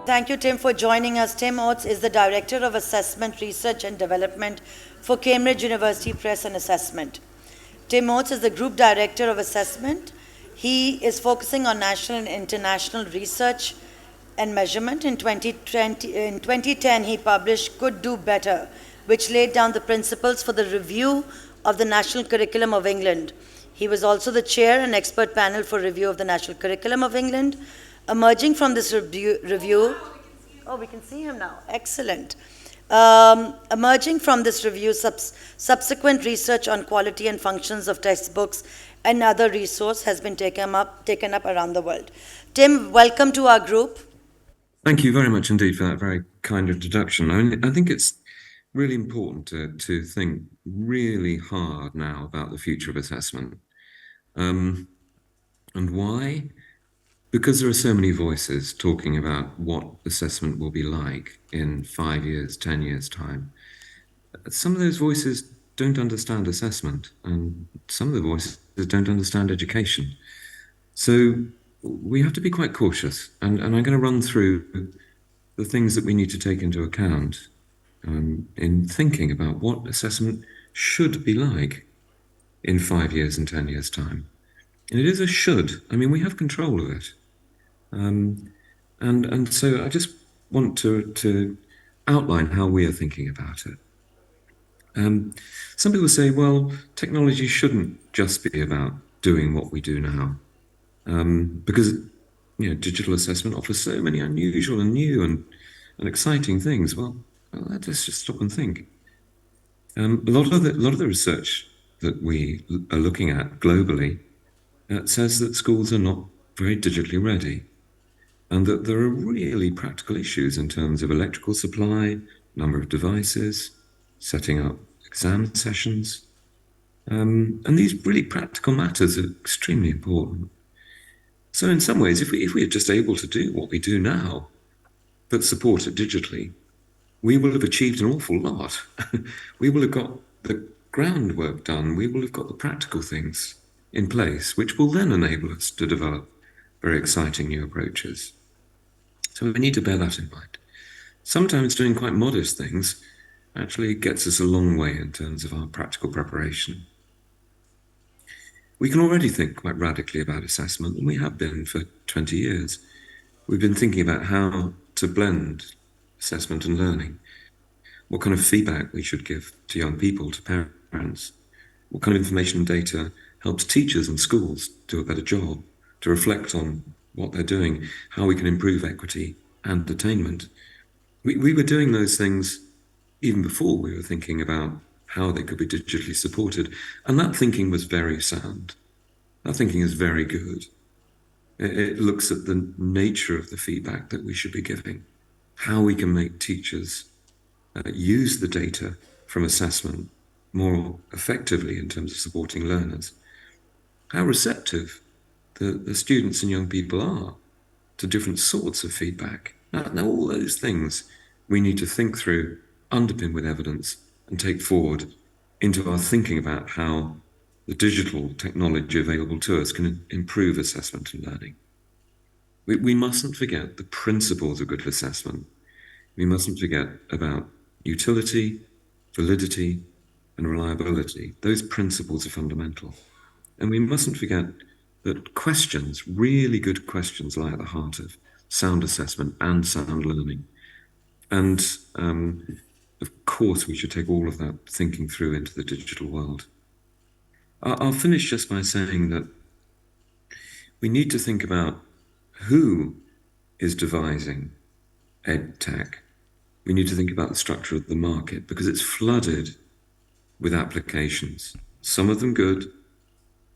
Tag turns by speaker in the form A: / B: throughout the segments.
A: Thank you, Tim, for joining us. Tim Oates is the Director of Assessment, Research and Development for Cambridge University Press and Assessment. Tim Oates is the Group Director of Assessment. He is focusing on national and international research and measurement. In 2010, he published Could Do Better, which laid down the principles for the review of the National Curriculum of England. He was also the chair and expert panel for review of the National Curriculum of England. Emerging from this review, oh, we can see him now. Excellent. Emerging from this review, subsequent research on quality and functions of textbooks and other resource has been taken up around the world. Tim, welcome to our group.
B: Thank you very much indeed for that very kind introduction. I think it's really important to think really hard now about the future of assessment. And why? Because there are so many voices talking about what assessment will be like in 5 years, 10 years' time. Some of those voices don't understand assessment, and some of the voices don't understand education. So we have to be quite cautious, and I'm going to run through the things that we need to take into account in thinking about what assessment should be like in 5 years and 10 years' time. And it is a should. I mean, we have control of it. And so I just want to outline how we are thinking about it. Some people say, well, technology shouldn't just be about doing what we do now, because digital assessment offers so many unusual and new and exciting things. Well, let's just stop and think. A lot of the research that we are looking at globally says that schools are not very digitally ready, and that there are really practical issues in terms of electrical supply, number of devices, setting up exam sessions. And these really practical matters are extremely important. So in some ways, if we are just able to do what we do now, but support it digitally, we will have achieved an awful lot. We will have got the groundwork done. We will have got the practical things in place, which will then enable us to develop very exciting new approaches. So we need to bear that in mind. Sometimes doing quite modest things actually gets us a long way in terms of our practical preparation. We can already think quite radically about assessment, and we have been for 20 years. We've been thinking about how to blend assessment and learning, what kind of feedback we should give to young people, to parents, what kind of information and data helps teachers and schools do a better job, to reflect on what they're doing, how we can improve equity and attainment. We were doing those things even before we were thinking about how they could be digitally supported. And that thinking was very sound. That thinking is very good. It looks at the nature of the feedback that we should be giving, how we can make teachers use the data from assessment more effectively in terms of supporting learners, how receptive the students and young people are to different sorts of feedback. Now all those things we need to think through, underpin with evidence, and take forward into our thinking about how the digital technology available to us can improve assessment and learning. We mustn't forget the principles of good assessment. We mustn't forget about utility, validity, and reliability. Those principles are fundamental. And we mustn't forget that questions, really good questions, lie at the heart of sound assessment and sound learning. And of course, we should take all of that thinking through into the digital world. I'll finish just by saying that we need to think about who is devising ed tech. We need to think about the structure of the market, because it's flooded with applications. Some of them good,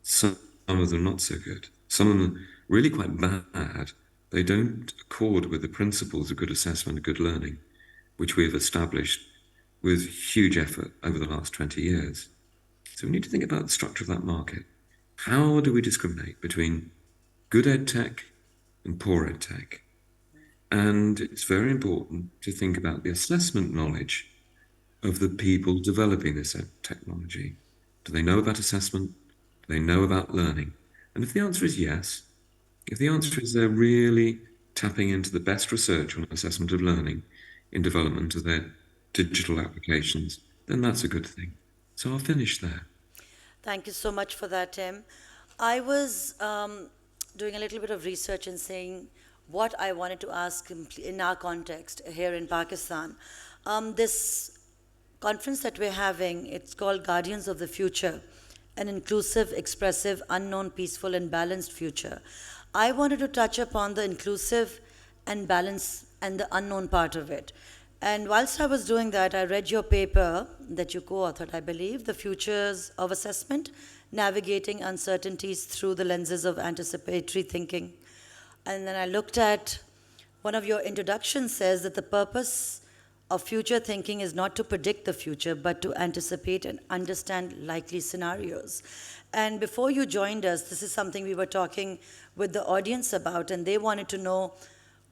B: some of them not so good. Some of them really quite bad. They don't accord with the principles of good assessment and good learning, which we have established with huge effort over the last 20 years. So we need to think about the structure of that market. How do we discriminate between good ed tech and poor ed tech? And it's very important to think about the assessment knowledge of the people developing this ed technology. Do they know about assessment? Do they know about learning? And if the answer is yes, if the answer is they're really tapping into the best research on assessment of learning in development of their digital applications, then that's a good thing. So I'll finish there.
A: Thank you so much for that, Tim. I was doing a little bit of research and saying what I wanted to ask in our context here in Pakistan. This conference that we're having, it's called Guardians of the Future, an inclusive, expressive, unknown, peaceful, and balanced future. I wanted to touch upon the inclusive and balance and the unknown part of it. And whilst I was doing that, I read your paper that you co authored, I believe, The Futures of Assessment Navigating Uncertainties Through the Lenses of Anticipatory Thinking. And then I looked at one of your introductions says that the purpose of future thinking is not to predict the future, but to anticipate and understand likely scenarios. And before you joined us, this is something we were talking with the audience about, and they wanted to know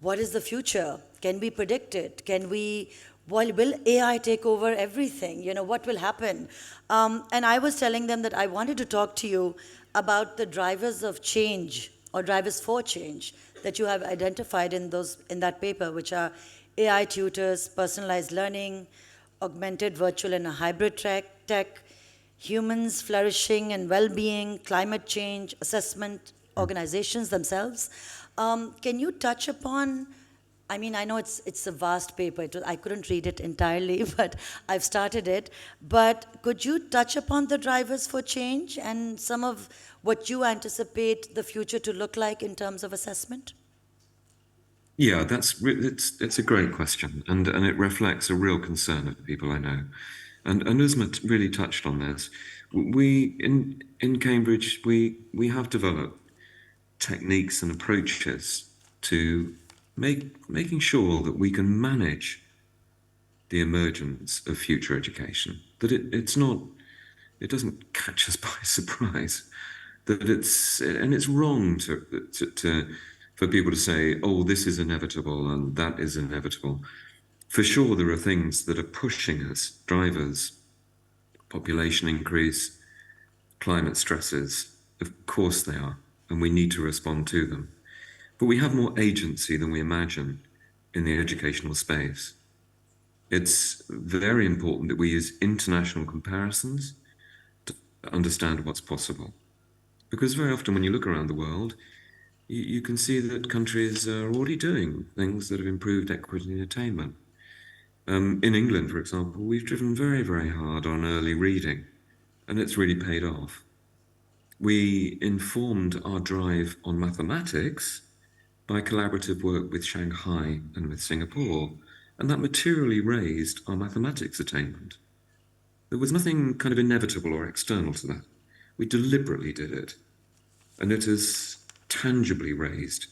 A: what is the future? Can we predict it? Will AI take over everything? What will happen? And I was telling them that I wanted to talk to you about the drivers of change or drivers for change that you have identified in that paper, which are AI tutors, personalized learning, augmented, virtual, and a hybrid tech, humans flourishing and well-being, climate change, assessment, organizations themselves. Can you touch upon? I mean, I know it's a vast paper. I couldn't read it entirely, but I've started it. But could you touch upon the drivers for change and some of what you anticipate the future to look like in terms of assessment?
B: Yeah, it's a great question, and it reflects a real concern of people I know. And Uzma really touched on this. We in Cambridge we have developed techniques and approaches to making sure that we can manage the emergence of future education. That it doesn't catch us by surprise. That it's wrong to for people to say, oh, this is inevitable and that is inevitable. For sure, there are things that are pushing us, drivers, population increase, climate stresses. Of course they are, and we need to respond to them. But we have more agency than we imagine in the educational space. It's very important that we use international comparisons to understand what's possible. Because very often when you look around the world, you can see that countries are already doing things that have improved equity and attainment. In England, for example, we've driven very, very hard on early reading, and it's really paid off. We informed our drive on mathematics by collaborative work with Shanghai and with Singapore, and that materially raised our mathematics attainment. There was nothing kind of inevitable or external to that. We deliberately did it, and it has tangibly raised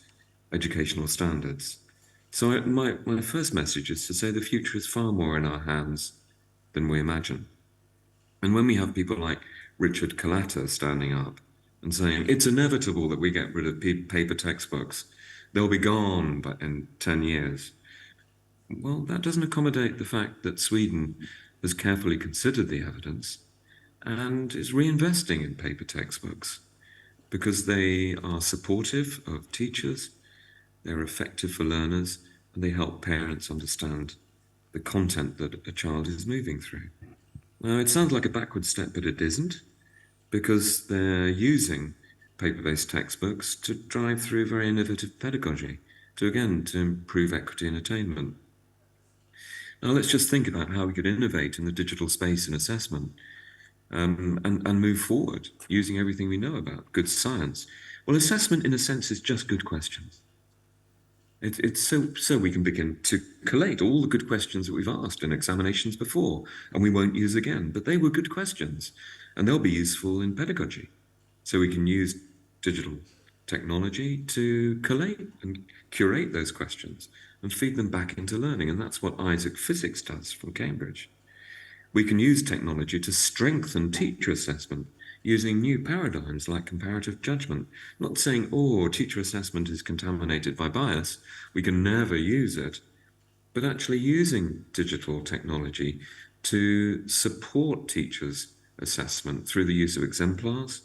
B: educational standards. So my first message is to say the future is far more in our hands than we imagine. And when we have people like Richard Kalata standing up and saying, it's inevitable that we get rid of paper textbooks, they'll be gone in 10 years. Well, that doesn't accommodate the fact that Sweden has carefully considered the evidence and is reinvesting in paper textbooks because they are supportive of teachers, they're effective for learners, and they help parents understand the content that a child is moving through. Now, it sounds like a backward step, but it isn't, because they're using paper-based textbooks to drive through very innovative pedagogy, to improve equity and attainment. Now, let's just think about how we could innovate in the digital space in assessment and move forward using everything we know about good science. Well, assessment, in a sense, is just good questions. It's so we can begin to collate all the good questions that we've asked in examinations before, and we won't use again. But they were good questions, and they'll be useful in pedagogy. So we can use digital technology to collate and curate those questions and feed them back into learning. And that's what Isaac Physics does from Cambridge. We can use technology to strengthen teacher assessment using new paradigms like comparative judgment. Not saying, oh, teacher assessment is contaminated by bias, we can never use it, but actually using digital technology to support teachers' assessment through the use of exemplars,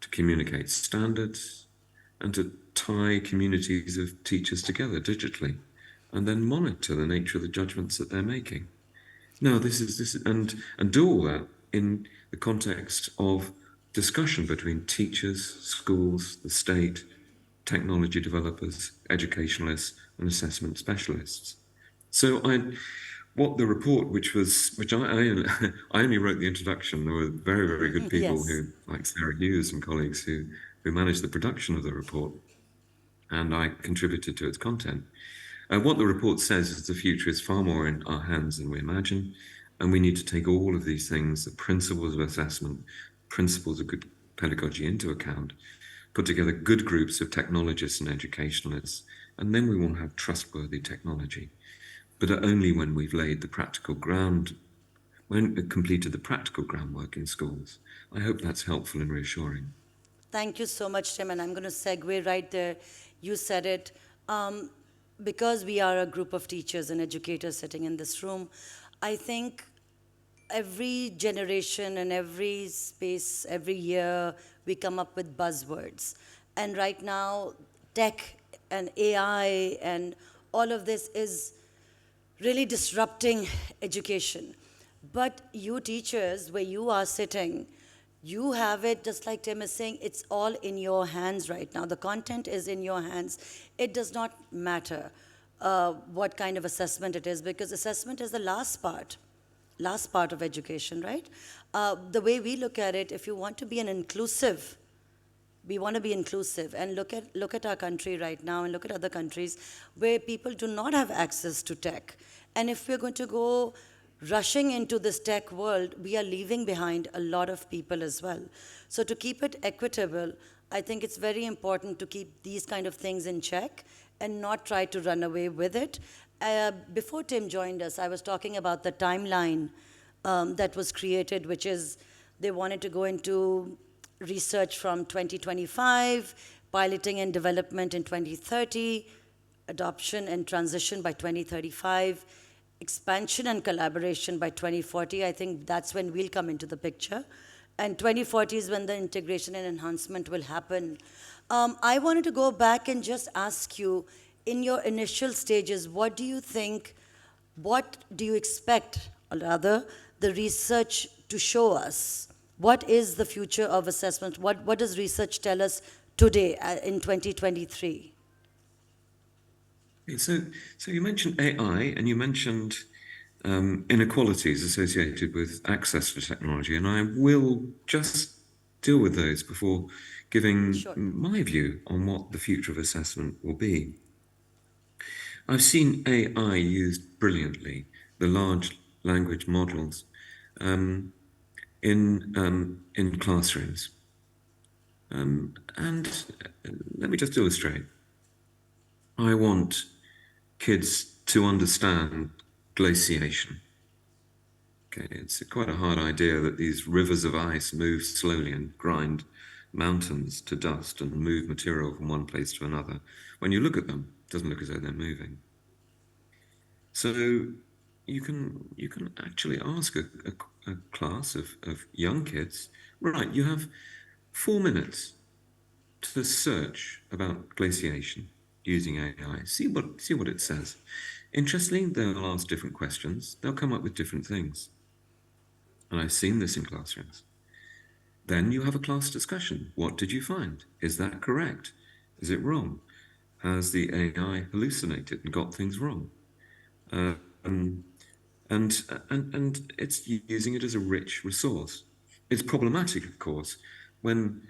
B: to communicate standards, and to tie communities of teachers together digitally and then monitor the nature of the judgments that they're making. No, and do all that in the context of discussion between teachers, schools, the state, technology developers, educationalists, and assessment specialists. So what the report, which I only wrote the introduction. There were very, very good people
A: Yes.
B: like Sarah Hughes and colleagues who managed the production of the report, and I contributed to its content. What the report says is the future is far more in our hands than we imagine, and we need to take all of these things, the principles of assessment, principles of good pedagogy into account, put together good groups of technologists and educationalists, and then we will have trustworthy technology. But only when we've laid the practical ground, when we've completed the practical groundwork in schools. I hope that's helpful and reassuring.
A: Thank you so much, Tim, and I'm going to segue right there. You said it. Because we are a group of teachers and educators sitting in this room, I think every generation and every space, every year, we come up with buzzwords. And right now, tech and AI and all of this is really disrupting education. But you teachers, where you are sitting, you have it, just like Tim is saying, it's all in your hands right now. The content is in your hands. It does not matter what kind of assessment it is, because assessment is the last part of education, right? The way we look at it, if you want to be we want to be inclusive, and look at our country right now and look at other countries where people do not have access to tech. And if we're going to go rushing into this tech world, we are leaving behind a lot of people as well. So to keep it equitable, I think it's very important to keep these kind of things in check and not try to run away with it. Before Tim joined us, I was talking about the timeline that was created, which is they wanted to go into research from 2025, piloting and development in 2030, adoption and transition by 2035, expansion and collaboration by 2040. I think that's when we'll come into the picture. And 2040 is when the integration and enhancement will happen. I wanted to go back and just ask you, in your initial stages, what do you think, what do you expect, or rather, the research to show us? What is the future of assessment? What does research tell us today in 2023?
B: So you mentioned AI and you mentioned inequalities associated with access to technology, and I will just deal with those before giving my view on what the future of assessment will be. I've seen AI used brilliantly, the large language models, in classrooms. And let me just illustrate. I want kids to understand glaciation. Okay, it's quite a hard idea that these rivers of ice move slowly and grind mountains to dust and move material from one place to another. When you look at them, it doesn't look as though they're moving. So you can actually ask a class of young kids, right, you have 4 minutes to search about glaciation using AI. See what it says. Interestingly, they'll ask different questions. They'll come up with different things. And I've seen this in classrooms. Then you have a class discussion. What did you find? Is that correct? Is it wrong? Has the AI hallucinated and got things wrong? And it's using it as a rich resource. It's problematic, of course, when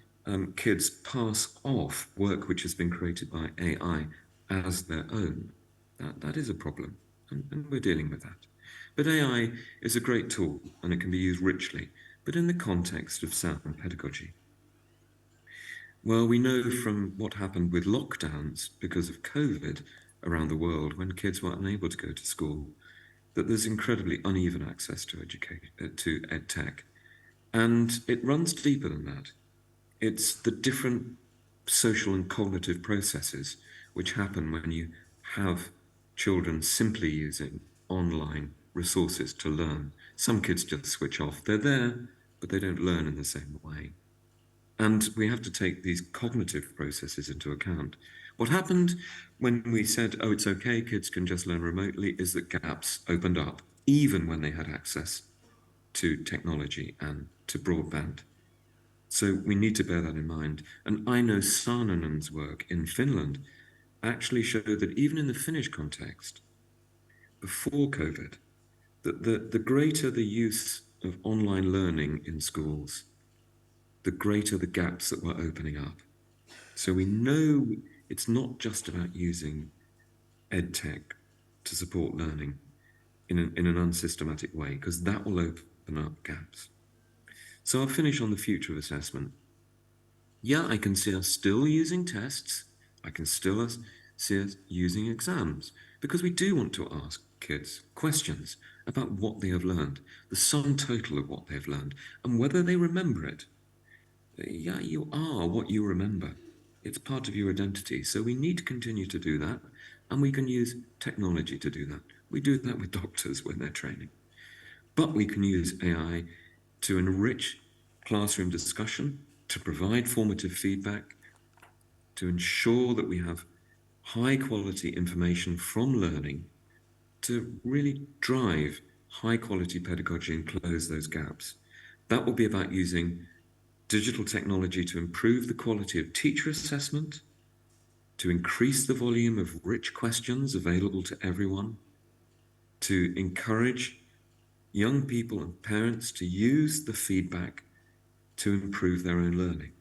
B: kids pass off work which has been created by AI as their own. That is a problem, and we're dealing with that. But AI is a great tool, and it can be used richly, but in the context of sound pedagogy. Well, we know from what happened with lockdowns because of COVID around the world when kids were unable to go to school, that there's incredibly uneven access to ed tech. And it runs deeper than that. It's the different social and cognitive processes which happen when you have children simply using online resources to learn. Some kids just switch off. They're there, but they don't learn in the same way. And we have to take these cognitive processes into account. What happened when we said, oh, it's okay, kids can just learn remotely, is that gaps opened up, even when they had access to technology and to broadband. So we need to bear that in mind. And I know Saarinen's work in Finland actually showed that even in the Finnish context, before COVID, that the greater the use of online learning in schools, the greater the gaps that were opening up. So we know it's not just about using EdTech to support learning in an unsystematic way, because that will open up gaps. So I'll finish on the future of assessment. Yeah, I can see us still using tests. I can still see us using exams, because we do want to ask kids questions about what they have learned, the sum total of what they've learned, and whether they remember it. Yeah, you are what you remember. It's part of your identity. So we need to continue to do that. And we can use technology to do that. We do that with doctors when they're training. But we can use AI to enrich classroom discussion, to provide formative feedback, to ensure that we have high quality information from learning to really drive high quality pedagogy and close those gaps. That will be about using digital technology to improve the quality of teacher assessment, to increase the volume of rich questions available to everyone, to encourage young people and parents to use the feedback to improve their own learning.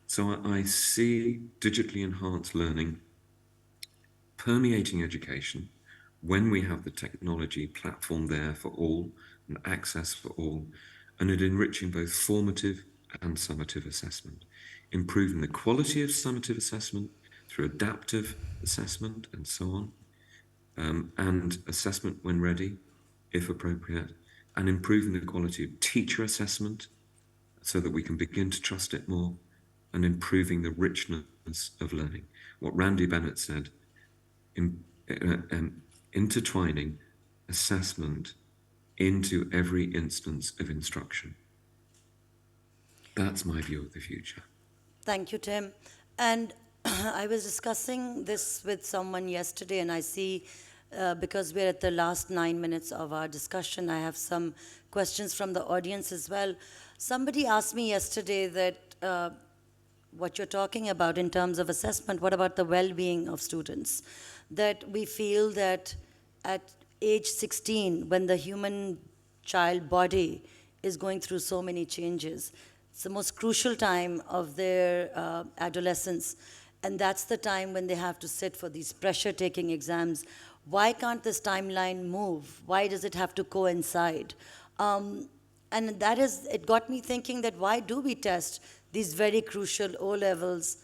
B: So I see digitally enhanced learning permeating education when we have the technology platform there for all and access for all, and it enriching both formative and summative assessment, improving the quality of summative assessment through adaptive assessment and so on, and assessment when ready, if appropriate, and improving the quality of teacher assessment so that we can begin to trust it more, and improving the richness of learning. What Randy Bennett said, intertwining assessment into every instance of instruction. That's my view of the future.
A: Thank you, Tim. And I was discussing this with someone yesterday, and I see, because we're at the last 9 minutes of our discussion, I have some questions from the audience as well. Somebody asked me yesterday that what you're talking about in terms of assessment, what about the well-being of students? That we feel that at age 16, when the human child body is going through so many changes, it's the most crucial time of their adolescence, and that's the time when they have to sit for these pressure-taking exams. Why can't this timeline move? Why does it have to coincide? And that is, it got me thinking that why do we test these very crucial O levels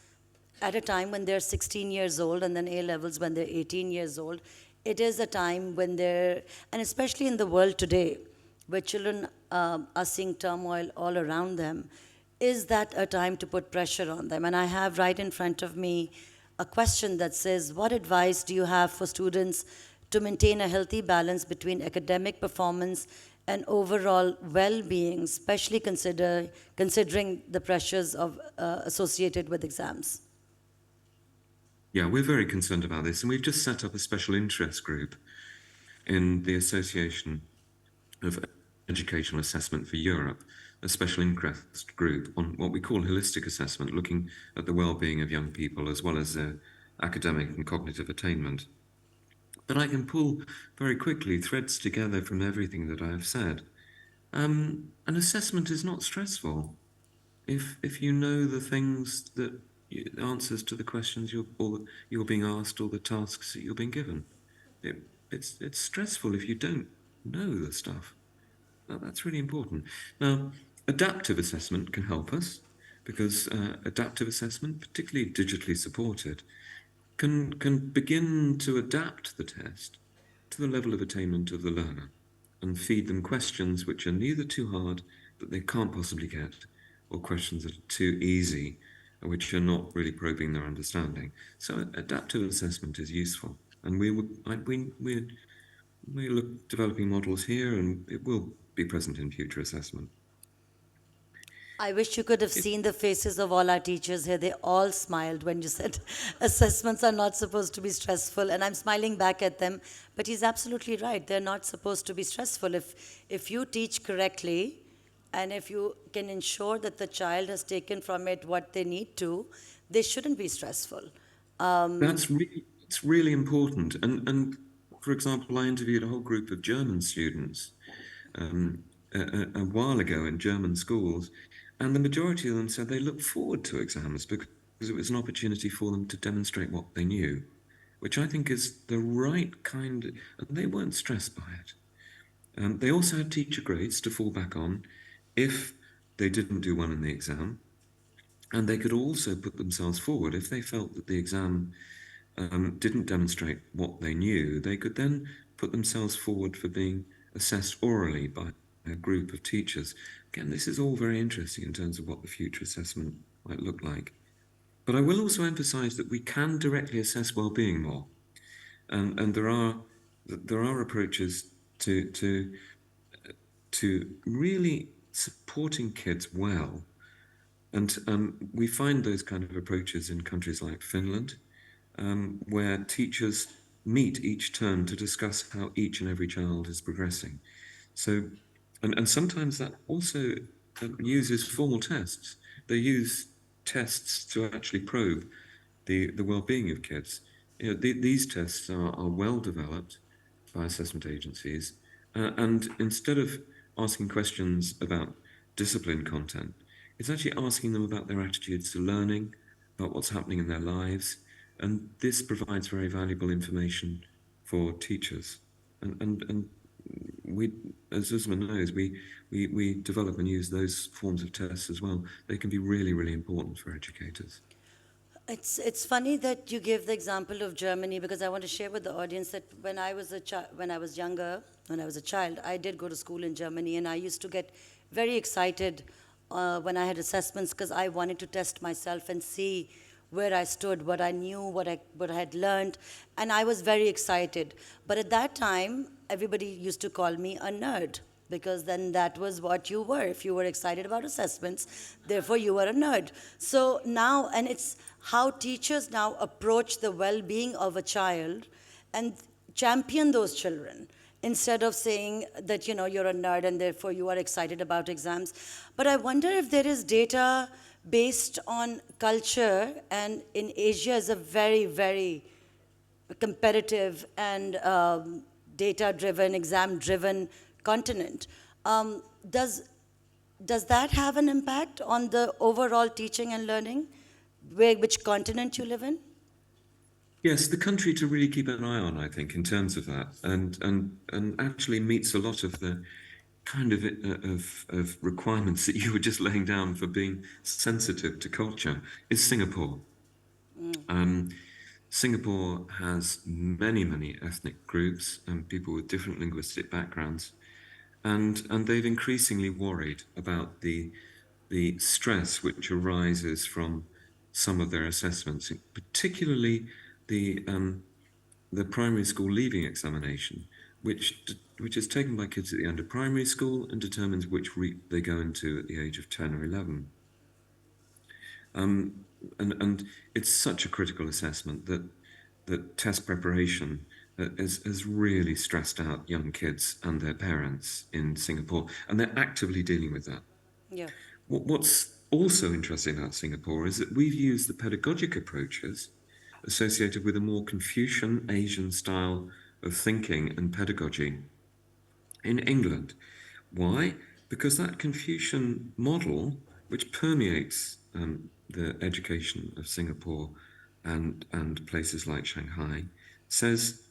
A: at a time when they're 16 years old, and then A levels when they're 18 years old? It is a time when they're, and especially in the world today, where children are seeing turmoil all around them, is that a time to put pressure on them? And I have right in front of me a question that says, what advice do you have for students to maintain a healthy balance between academic performance and overall well-being, especially considering the pressures of associated with exams?
B: Yeah, we're very concerned about this, and we've just set up a special interest group in the Association of Educational Assessment for Europe, a special interest group on what we call holistic assessment, looking at the well-being of young people as well as their academic and cognitive attainment. But I can pull very quickly threads together from everything that I have said. An assessment is not stressful if you know the things that answers to the questions you're being asked or the tasks that you're being given. It's stressful if you don't know the stuff. That's really important. Now, adaptive assessment can help us because adaptive assessment, particularly digitally supported, can begin to adapt the test to the level of attainment of the learner and feed them questions which are neither too hard that they can't possibly get, or questions that are too easy which are not really probing their understanding. So adaptive assessment is useful, and we're developing models here, and it will be present in future assessment.
A: I wish you could have seen the faces of all our teachers here. They all smiled when you said assessments are not supposed to be stressful, and I'm smiling back at them. But he's absolutely right. They're not supposed to be stressful. If you teach correctly, and if you can ensure that the child has taken from it what they need to, they shouldn't be stressful.
B: It's really important. And for example, I interviewed a whole group of German students a while ago in German schools, and the majority of them said they looked forward to exams because it was an opportunity for them to demonstrate what they knew, which I think is the right kind, and they weren't stressed by it. They also had teacher grades to fall back on if they didn't do well in the exam, and they could also put themselves forward if they felt that the exam didn't demonstrate what they knew. They could then put themselves forward for being assessed orally by a group of teachers. Again, this is all very interesting in terms of what the future assessment might look like. But I will also emphasize that we can directly assess well-being more, and there are approaches to really supporting kids well. And we find those kind of approaches in countries like Finland, where teachers meet each term to discuss how each and every child is progressing. So, and sometimes that also uses formal tests. They use tests to actually probe the well-being of kids. These tests are well developed by assessment agencies, and instead of asking questions about discipline content, it's actually asking them about their attitudes to learning, about what's happening in their lives, and this provides very valuable information for teachers. And we, as Usman knows, we develop and use those forms of tests as well. They can be really, really important for educators.
A: It's funny that you give the example of Germany, because I want to share with the audience that when I was younger, when I was a child, I did go to school in Germany, and I used to get very excited when I had assessments, because I wanted to test myself and see where I stood, what I knew, what I had learned, and I was very excited. But at that time, everybody used to call me a nerd, because then that was what you were. If you were excited about assessments, therefore you were a nerd. So now, and it's how teachers now approach the well-being of a child and champion those children, instead of saying that, you're a nerd and therefore you are excited about exams. But I wonder if there is data based on culture, and in Asia is a very, very competitive and data-driven, exam-driven continent. Does that have an impact on the overall teaching and learning, which continent you live in?
B: Yes, the country to really keep an eye on, I think, in terms of that, and actually meets a lot of the kind of requirements that you were just laying down for being sensitive to culture, is Singapore. Singapore has many, many ethnic groups and people with different linguistic backgrounds, and they've increasingly worried about the stress which arises from some of their assessments, particularly the the primary school leaving examination, which is taken by kids at the end of primary school and determines which route they go into at the age of 10 or 11. And it's such a critical assessment that test preparation has really stressed out young kids and their parents in Singapore, and they're actively dealing with that.
A: Yeah.
B: What's also interesting about Singapore is that we've used the pedagogic approaches associated with a more Confucian Asian style of thinking and pedagogy in England. Why? Because that Confucian model, which permeates the education of Singapore and places like Shanghai, says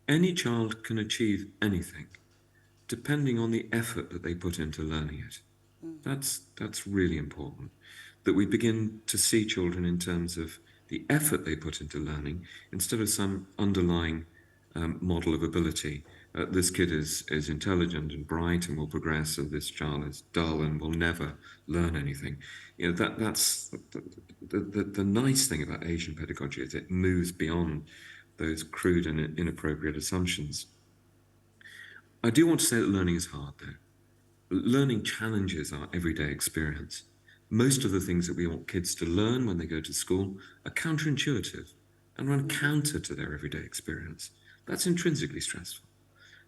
B: any child can achieve anything depending on the effort that they put into learning it. That's really important, that we begin to see children in terms of the effort they put into learning instead of some underlying model of ability. This kid is intelligent and bright and will progress, and this child is dull and will never learn anything. That's the nice thing about Asian pedagogy is it moves beyond those crude and inappropriate assumptions. I do want to say that learning is hard, though. Learning challenges our everyday experience. most of the things that we want kids to learn when they go to school are counterintuitive and run counter to their everyday experience. That's intrinsically stressful.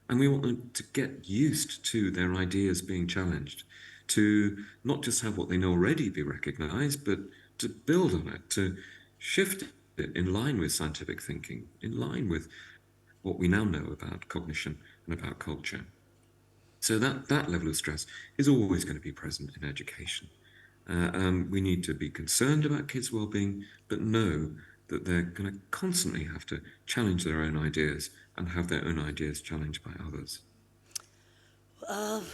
B: And we want them to get used to their ideas being challenged, to not just have what they know already be recognized, but to build on it, to shift it in line with scientific thinking, in line with what we now know about cognition and about culture. So that level of stress is always going to be present in education. We need to be concerned about kids' well-being, but know that they're going to constantly have to challenge their own ideas and have their own ideas challenged by others.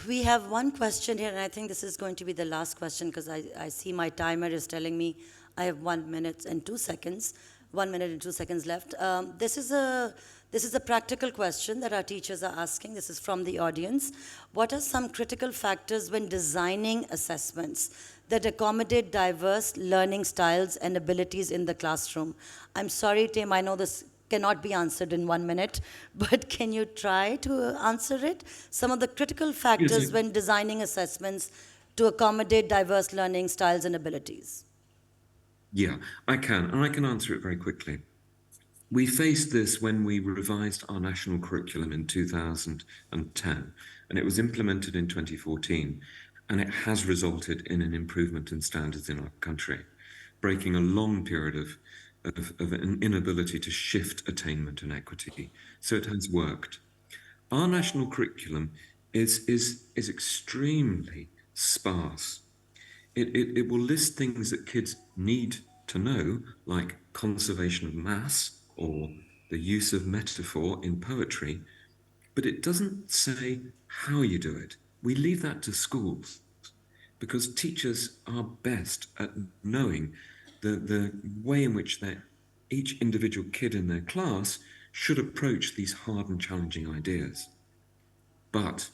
A: We have one question here, and I think this is going to be the last question because I see my timer is telling me I have 1 minute and 2 seconds. 1 minute and 2 seconds left. This is a practical question that our teachers are asking. This is from the audience. What are some critical factors when designing assessments that accommodate diverse learning styles and abilities in the classroom? I'm sorry, Tim, I know this cannot be answered in 1 minute, but can you try to answer it? Some of the critical factors
B: Yes,
A: when designing assessments to accommodate diverse learning styles and abilities.
B: yeah, I can, and I can answer it very quickly. We faced this when we revised our national curriculum in 2010, and it was implemented in 2014, and it has resulted in an improvement in standards in our country, breaking a long period of an inability to shift attainment and equity. So it has worked. Our national curriculum is extremely sparse. It will list things that kids need to know, like conservation of mass or the use of metaphor in poetry, but it doesn't say how you do it. We leave that to schools because teachers are best at knowing the way in which each individual kid in their class should approach these hard and challenging ideas. But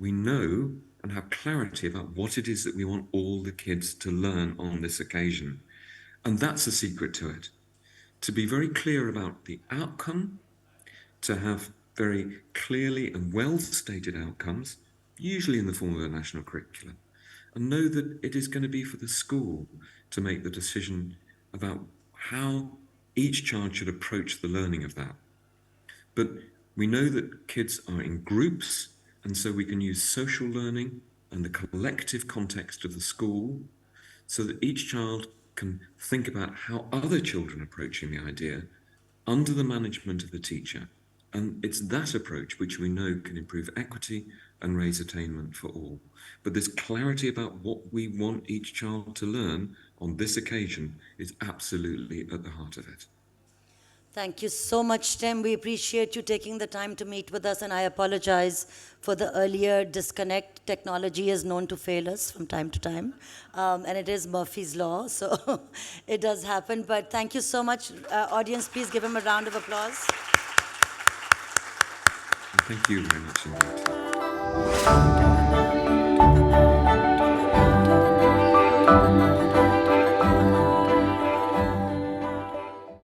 B: we know and have clarity about what it is that we want all the kids to learn on this occasion. And that's the secret to it. To be very clear about the outcome, to have very clearly and well stated outcomes, usually in the form of a national curriculum, and know that it is going to be for the school to make the decision about how each child should approach the learning of that. But we know that kids are in groups, and so we can use social learning and the collective context of the school so that each child can think about how other children are approaching the idea under the management of the teacher. And it's that approach which we know can improve equity and raise attainment for all. But this clarity about what we want each child to learn on this occasion is absolutely at the heart of it.
A: Thank you so much, Tim. We appreciate you taking the time to meet with us, and I apologize for the earlier disconnect. Technology is known to fail us from time to time, and it is Murphy's Law, so it does happen. But thank you so much. Audience, please give him a round of applause.
B: And thank you very much indeed.